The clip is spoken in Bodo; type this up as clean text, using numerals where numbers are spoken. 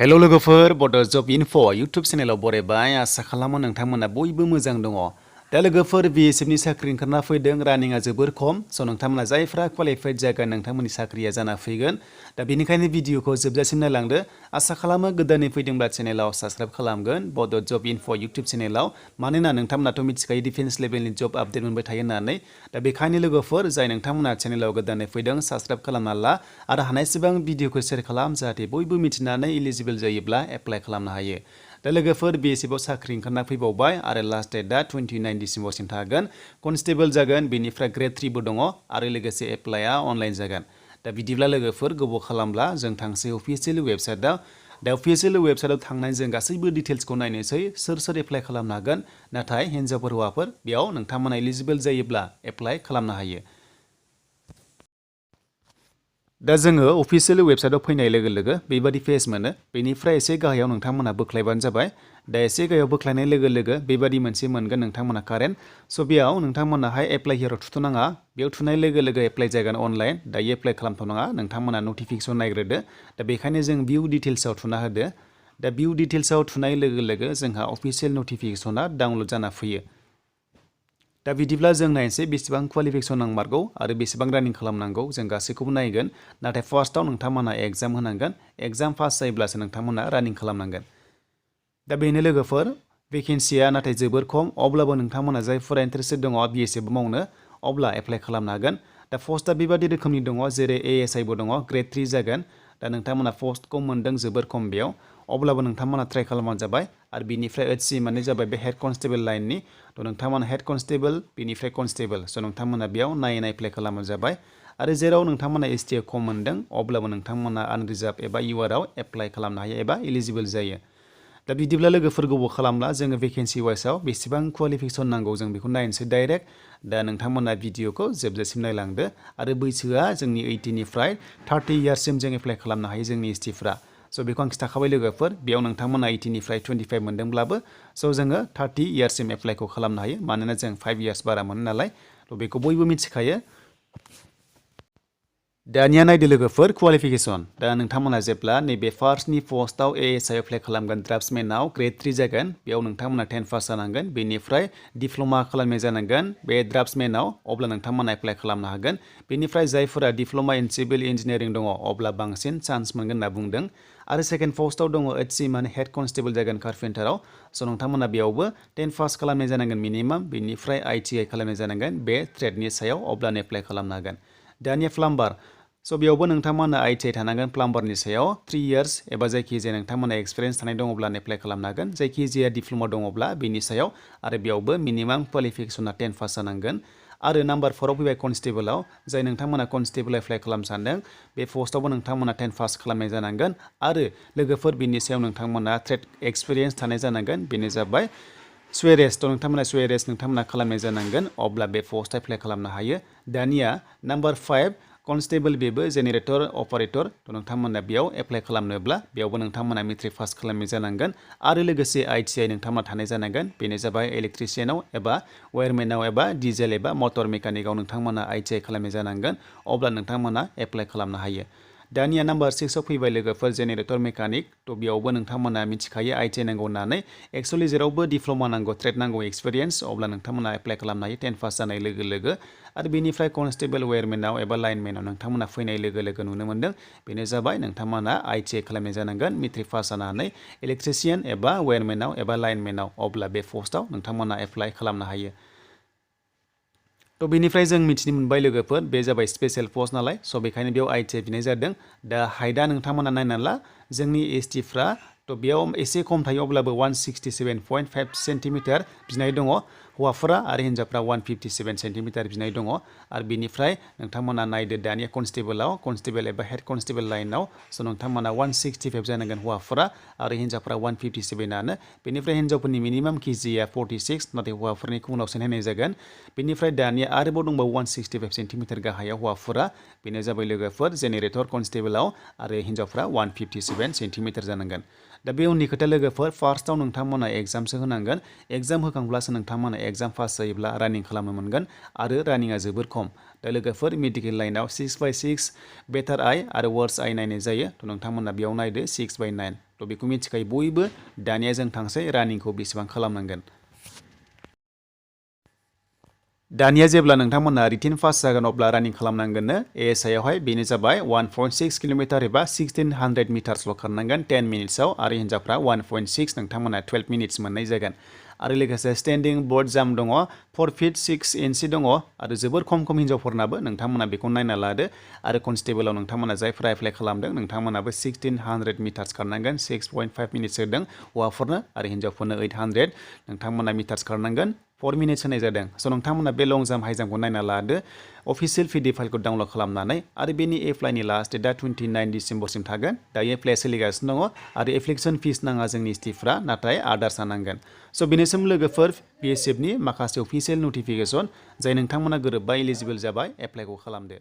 हेल' लोगोफोर बड' जब इनफ' इउटुब चेनेलाव बरायबाय आसा खालामो नोंथांमोना बयबो मोजां दङ। दा लोगोफोर BSF नि साख्रि ओंखारना फैदों रानिंआ जोबोर खम स' नोंथांमोना जायफ्रा क्वालिफाइड जागोन नोंथांमोननि साख्रिया जाना फैगोन। दा बेनिखायनो भिडिअखौ जोबजासिम नायलांदो। आसा खालामो गोदानै फैदोंब्ला चेनेलाव साबस्क्राइब खालामगोन बड' जब इनफ' इउटुब चेनेलाव। मानोना नोंथांमोनाथ' मिथिखायो डिफेन्स लेभेलनि जब आपडेट मोनबाय थायो होननानै। दा बेखायनो लोगोफोर जाय नोंथांमोना चेनेलाव गोदानै फैदों साबस्क्राइब खालामना ला आरो हानायसेबां भिडिअखौ शेयार खालाम जाहाथे बयबो मिथिनानै इलिजिबल जायोब्ला एप्लाइ खालामनो हायो। दा लोगोफोर BSF आव साख्रि ओंखारना फैबावबाय आरो लास्ट डेटआ 29 डिसेम्बरसिम थागोन। कनस्टेबल जागोन बेनिफ्राय ग्रेड 3 बो दङ आरो लोगोसे एप्लाइआ अनलाइन जागोन। दा बिदिब्ला लोगोफोर गोबाव खालामब्ला जों थांसै अफिसियेल वेबसाइटआव। दा अफिसियेल वेबसाइटआव थांनानै जों गासैबो डिटेल्सखौ नायनोसै सोर एप्लाइ खालामनो हागोन। नाथाय हिन्जावफोर हौवाफोर बेयाव नोंथांमोना इलिजिबल जायोब्ला एप्लाइ खालामनो हायो। दा जोङो अफिसियेल वेबसाइटआव फैनाय लोगो लोगो बेबादि पेज मोनो। बेनिफ्राय एसे गाहायाव नोंथांमोना बोख्लायबानो जाबाय। दा एसे गाहायाव बोख्लायनाय लोगो लोगो बेबादि मोनसे मोनगोन नोंथांमोना कारेन्ट। स' बेयाव नोंथांमोनाहाय एप्लाइ हियरआव थुथ'नाङा। बेयाव थुनाय लोगो लोगो एप्लाइ जागोन अनलाइन। दायो एप्लाइ खालामथ'नाङा नोंथांमोना नटिफिकेसन नायग्रोदो। दा बेखायनो जों भिउ डिटेल्सआव थुना होदो। दा भिउ डिटेल्सआव थुनाय लोगो लोगो जोंहा अफिसियेल नटिफिकेसना डाउनलड जाना फैयो। दा बिदिब्ला जों नायनोसै बेसेबां क्वालिफिकेसन नांमारगौ आरो बेसेबां रानिं खालामनांगौ जों गासैखौबो नायगोन। नाथाय फार्स्टआव नोंथांमोना एग्जाम होनांगोन। एग्जाम पास जायोब्लासो नोंथांमोना रानिं खालामनांगोन। दा बेनो लोगोफोर भेकेन्सिया नाथाय जोबोर खम अब्लाबो नोंथांमोना जायफोरा इन्टारेस्टेड दङ BSF मावनो अब्ला एप्लाइ खालामनो हागोन। दा पस्टआ बेबादि रोखोमनि दङ जेरै ASI बो दङ ग्रेड 3 जागोन। दा नोंथांमोना पस्टखौ मोनदों जोबोर खम बेयाव अब्लाबो नोंथांमोना ट्राइ खालामबानो जाबाय। आरो बिनिफ्राय HC माने जाबाय बे हेड कनस्टेबल लाइननि। थ' नोंथांमोना हेड कनस्टेबल बिनिफ्राय कनस्टेबल स' नोंथांमोना बेयाव नायै एप्लाइ खालामबानो जाबाय। आरो जेराव नोंथांमोना ST आ खम मोनदों अब्लाबो नोंथांमोना आनरिजार्भ एबा URआव एप्लाइ खालामनो हायो एबा इलिजिबल जायो। दा बिदिब्ला लोगोफोर गोबाव खालामला जोङो भेकेन्सि वाइसआव बेसेबां क्वालिफिकेसन नांगौ जों बेखौ नायनोसै डाइरेक्ट। दा नोंथांमोना भिडिअखौ जोबजासिम नायलांदो आरो बैसोआ जोंनि 18 निफ्राय 30 इयार्ससिम जों एप्लाइ खालामनो हायो जोंनि STफ्रा। स' बेखौ आं खिन्थाखाबाय लोगोफोर बेयाव नोंथांमोना 18 निफ्राय 25 मोनदोंब्लाबो स' जोङो 30 इयार्ससिम एप्लाइखौ खालामनो हायो मानोना जों 5 इयार्स बारा मोनो नालाय। थ' बेखौ बयबो मिथिखायो। दानिया नायदो लोगोफोर क्वालिफिकेसन। दा नोंथांमोना जेब्ला नैबे फार्स्टनि पस्टआव ASI एप्लाइ खालामगोन ड्राफ्टसमेनाव ग्रेड 3 जागोन बेयाव नोंथांमोना 10 पास जानांगोन। बेनिफ्राय डिप्ल'मा खालामनाय जानांगोन बे ड्राफ्टसमेनाव अब्ला नोंथांमोना एप्लाइ खालामनो हागोन। बेनिफ्राय जायफोरा डिप्ल'मा इन सिभिल इन्जिनियारिं दङ अब्ला बांसिन चान्स मोनगोन होनना बुंदों। आरो सेकेन्ड पस्टआव दङ HC माने हेड कनस्टेबल जागोन कारपेन्टाराव। स' नोंथांमोना बेयावबो 10 पास खालामनाय जानांगोन मिनिमाम। बेनिफ्राय ITI खालामनाय जानांगोन बे ट्रेडनि सायाव अब्लानो एप्लाइ खालामनो हागोन। दानिया प्लाम्बार। स' बेयावबो नोंथांमोना ITI थानांगोन प्लाम्बारनि सायाव 3 इयार्स एबा जायखिजाया नोंथांमोना एक्सपिरियेन्स थानाय दङब्ला एप्लाइ खालामनो हागोन। जायखिजाया डिप्ल'मा दङब्ला बेनि सायाव आरो बेयावबो मिनिमाम क्वालिफिकेसना 10 पास जानांगोन। आरो नाम्बार 4आव फैबाय कनस्टेबलाव जाय नोंथांमोना कनस्टेबल एप्लाइ खालामनो सानदों बे पस्टआवबो नोंथांमोना 10 पास खालामनाय जानांगोन। आरो लोगोफोर बिनि सायाव नोंथांमोना ट्रेड एक्सपिरियेन्स थानाय जानांगोन बेनो जाबाय सुवेरेस। थ' नोंथांमोना सुवेरेस नोंथांमोना खालामनाय जानांगोन अब्ला बे पस्टआव एप्लाइ खालामनो हायो। दानिया नाम्बार 5 कनस्टेबल बेबो जेनेरेटर अपारेटर। थ' नोंथांमोना बेयाव एप्लाइ खालामनोब्ला बेयावबो नोंथांमोना मेट्रिक पास खालामनाय जानांगोन। आरो लोगोसे ITI नोंथांमोना थानाय जानांगोन बेनो जाबाय इलेक्ट्रिसियानाव एबा वायारमेनाव एबा डिजेल एबा मटर मेकानिकआव नोंथांमोना ITI खालामनाय जानांगोन अब्ला नोंथांमोना एप्लाइ खालामनो हायो। दानिया नाम्बार 6आव फैबाय लोगोफोर जेनेरेटर मेकानिक। थ' बेयावबो नोंथांमोना मिथिखायो ITI नांगौ होननानै। एक्सुवेलि जेरावबो डिप्ल'मा नांगौ ट्रेड नांगौ एक्सपिरियेन्स अब्ला नोंथांमोना एप्लाइ खालामनो हायो 10 पास जानाय लोगो लोगो। आरो बेनिफ्राय कनस्टेबल वायारमेनाव एबा लाइनमेनाव नोंथांमोना फैनाय लोगो लोगो नुनो मोन्दों बेनो जाबाय नोंथांमोना ITI खालामनाय जानांगोन मेट्रिक पास जानानै इलेक्ट्रिसियान एबा वायारमेनाव एबा लाइनमेनाव अब्ला बे पस्टआव नोंथांमोना एप्लाइ खालामनो हायो। थ' बेनिफ्राय जों मिथिनो मोनबाय लोगोफोर बे जाबाय स्पेशेल पस्ट नालाय स' बेखायनो बेयाव ITI बिनाय जादों। दा हाइटआ नोंथांमोना नायना ला जोंनि STफ्रा थ' बेयाव एसे खम थायो अब्लाबो 167.5 सेन्टिमिटार बिनाय दङ। हौवाफोरा आरो हिन्जावफ्रा 157 सेन्टिमिटार बिनाय दङ। आरो बिनिफ्राय नोंथांमोना नायदो दानिया कनस्टेबल एबा हेड कनस्टेबल लाइनाव स' नोंथांमोना 165 जानांगोन हौवाफोरा आरो हिन्जावफोरा 157आनो। बेनिफ्राय हिन्जावफोरनि मिनिमाम केजिया 46 नाथाय हौवाफोरनिखौ उनावसो नायनाय जागोन। बेनिफ्राय दानिया आरोबाव दंबावो 165 सेन्टिमिटार गाहायाव हौवाफोरा बेनो जाबाय लोगोफोर जेनेरेटर कनस्टेबलाव आरो हिन्जावफ्रा 157 सेन्टिमिटार जानांगोन। दा बे उननि खोथा लोगोफोर फार्स्टआव नोंथांमोना एग्जामसो होनांगोन। एग्जाम होखांब्लासो नोंथांमोना एग्जाम पास जायोब्ला रानिं खालामनो मोनगोन आरो रानिंआ जोबोर खम दा लोगोफोर मेडिकेल लाइनाव 6/6 बेटार आइ आरो वर्स आइ नायनाय जायो थ' नोंथांमोना बेयाव नायदो 6/9 थ' बेखौ मिथिखायो बयबो दानिया जों थांसै रानिंखौ बेसेबां खालामनांगोन दानिया जेब्ला नोंथांमोना रिटेन पास जागोन अब्ला रानिं खालामनांगोननो ASI आवहाय बेनो जाबाय 1.6 किल'मिटार एबा 1600 मिटार्सल' खारनांगोन 10 मिनिट्सआव आरो हिन्जावफ्रा 1.6 नोंथांमोना 12 मिनिट्स मोननाय जागोन आरो लोगोसे स्टेन्डिं बोर्ड जाम्प दङ 4 फीट 6 इंच दङ आरो जोबोर खम हिन्जावफोरनाबो नोंथांमोना बेखौ नायना लादो आरो कनस्टेबलाव नोंथांमोना जायफ्रा एप्लाइ खालामदों नोंथांमोनाबो 1600 मिटार्स खारनांगोन 6.5 मिनिट्स होदों हौवाफोरनो आरो हिन्जावफोरनो 800 नोंथांमोना मिटार्स खारनांगोन 4 मिनिट्स होनाय जादों स' नोंथांमोना बे लं जाम्प हाइ जाम्पखौ नायना लादो अफिसियेल PDF फाइलखौ डाउनलड खालामनानै आरो बेनि एप्लाइनि लास्ट डेटआ 29 डिसेम्बरसिम थागोन दायो एप्लाइआ सोलिगासिनो दङ आरो एप्लिकेसन फिस नाङा जोंनि स्टिफफ्रा नाथाय आदार्सआ नांगोन स' बेनिसिम लोगोफोर BSF नि माखासे अफिसियेल नटिफिकेसन जाय नोंथांमोना गोरोबबा एलिजिबोल जाबाय एप्लाइखौ खालामदो